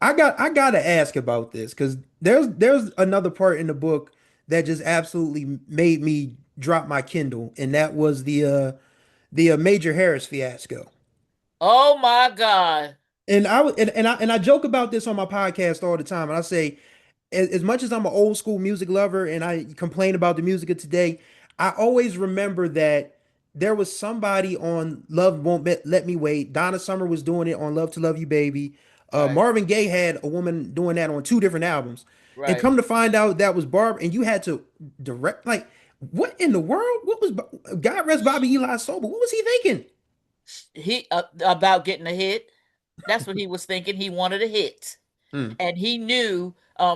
I gotta ask about this because there's another part in the book that just absolutely made me drop my Kindle, and that was the Major Harris fiasco. Oh my God. And I joke about this on my podcast all the time, and I say, as much as I'm an old school music lover and I complain about the music of today, I always remember that there was somebody on Love Won't Let Me Wait. Donna Summer was doing it on Love to Love You Baby. Right, Marvin Gaye had a woman doing that on two different albums. And right. come to find out that was Barb, and you had to direct, like, what in the world? What was God rest Bobby Eli's soul, but what was he thinking? He about getting a hit. That's what he was thinking. He wanted a hit. Mm, And he knew,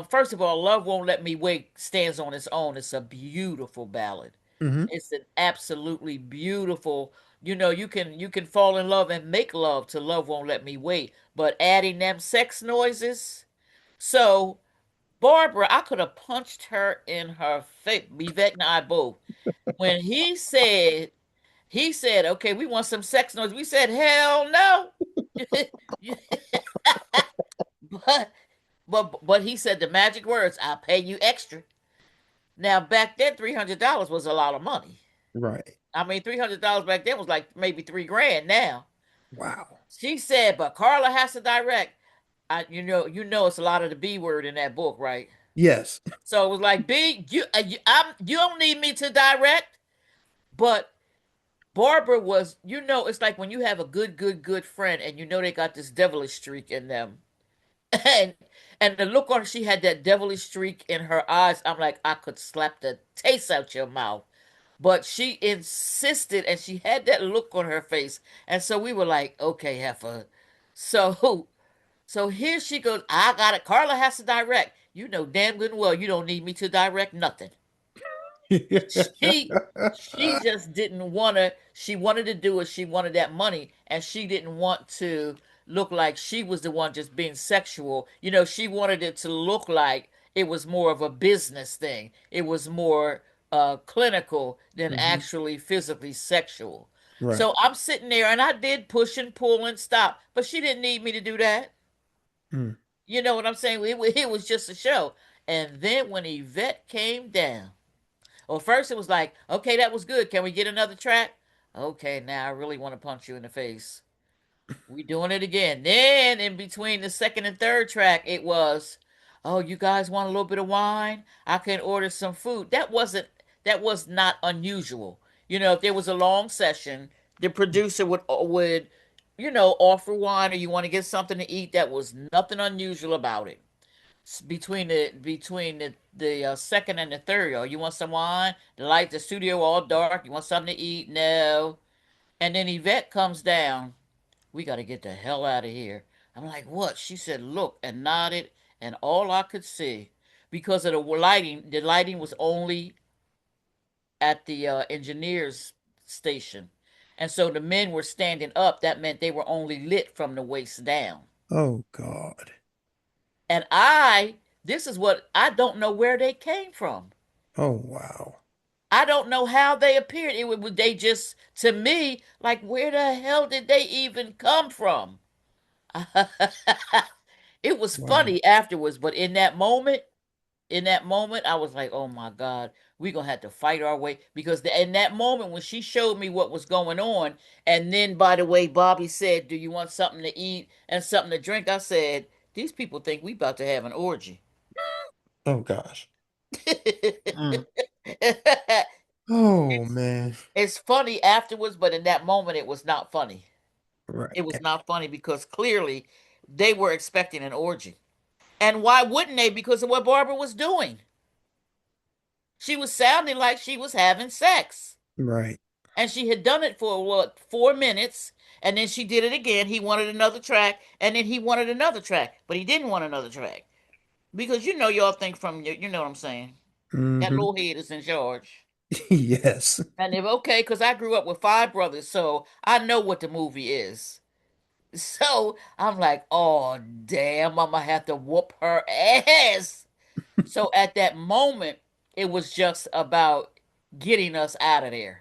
first of all, Love Won't Let Me Wait stands on its own. It's a beautiful ballad. hmm It's an absolutely beautiful, you can fall in love and make love to Love Won't Let Me Wait, but adding them sex noises. So Barbara, I could have punched her in her face, Yvette and I both. When he said, okay, we want some sex noise. We said, hell no. but but he said the magic words, I'll pay you extra. Now back then, $300 was a lot of money. Right. I mean, $300 back then was like maybe 3 grand now. Wow. She said, but Carla has to direct. You know, it's a lot of the B word in that book, right? Yes. So it was like, B, you don't need me to direct, but Barbara was, it's like when you have a good friend and you know they got this devilish streak in them. And and the look on she had that devilish streak in her eyes. I'm like, I could slap the taste out your mouth. But she insisted and she had that look on her face. And so we were like, okay, heifer. So so here she goes. I got it. Carla has to direct. You know damn good and well you don't need me to direct nothing. She she just didn't want to. She wanted to do it. She wanted that money, and she didn't want to look like she was the one just being sexual. She wanted it to look like it was more of a business thing. It was more clinical than hmm actually physically sexual. Right. So I'm sitting there, and I did push and pull and stop, but she didn't need me to do that. Mm. You know what I'm saying? It was just a show. And then when Yvette came down. Well, first it was like, okay, that was good. Can we get another track? Okay, now I really want to punch you in the face. We doing it again. Then in between the second and third track, it was, oh, you guys want a little bit of wine? I can order some food. That was not unusual. If there was a long session, the producer would offer wine or you want to get something to eat. That was nothing unusual about it between the second and the third. Oh, you want some wine? The studio all dark. You want something to eat? No. And then Yvette comes down. We got to get the hell out of here. I'm like, what? She said, look, and nodded, and all I could see, because of the lighting was only at the engineer's station. And so the men were standing up. That meant they were only lit from the waist down. Oh God. And this is what I don't know where they came from. Oh wow. I don't know how they appeared. They just, to me, like, where the hell did they even come from? It was Wow. funny afterwards, but in that moment, I was like, oh my God, we're gonna have to fight our way because in that moment when she showed me what was going on, and then by the way, Bobby said, do you want something to eat and something to drink? I said, these people think we about to have an orgy. Oh gosh. Mm. Oh man. It's funny afterwards, but in that moment, it was not funny. Right. It was not funny because clearly they were expecting an orgy. And why wouldn't they? Because of what Barbara was doing. She was sounding like she was having sex. Right. And she had done it for what, 4 minutes. And then she did it again. He wanted another track. And then he wanted another track. But he didn't want another track. Because y'all think from, you know what I'm saying? That hmm little head is in charge. Yes. And if okay, because I grew up with five brothers, so I know what the movie is. So I'm like, oh damn, I'm gonna have to whoop her ass. So at that moment, it was just about getting us out of there.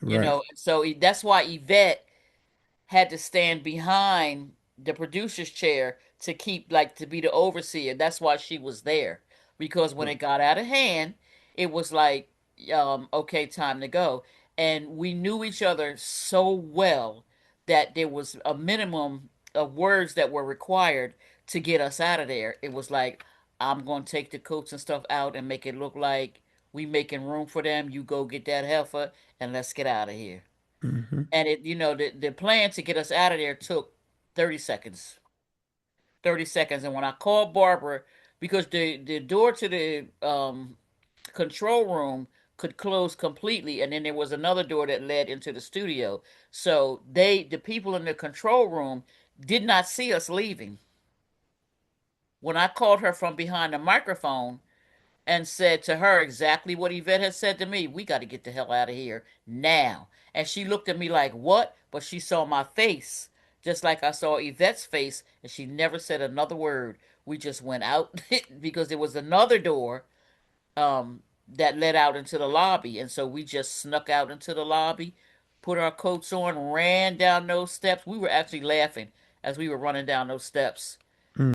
Right. So that's why Yvette had to stand behind the producer's chair to keep, like, to be the overseer. That's why she was there. Because when it got out of hand, it was like, okay, time to go. And we knew each other so well that there was a minimum of words that were required to get us out of there. It was like, I'm going to take the coats and stuff out and make it look like we making room for them. You go get that heifer and let's get out of here. Hmm. And the plan to get us out of there took 30 seconds. 30 seconds. And when I called Barbara, because the door to the control room could close completely, and then there was another door that led into the studio. So the people in the control room did not see us leaving. When I called her from behind the microphone and said to her exactly what Yvette had said to me, we got to get the hell out of here now. And she looked at me like, what? But she saw my face, just like I saw Yvette's face, and she never said another word. We just went out because there was another door that led out into the lobby. And so we just snuck out into the lobby, put our coats on, ran down those steps. We were actually laughing as we were running down those steps.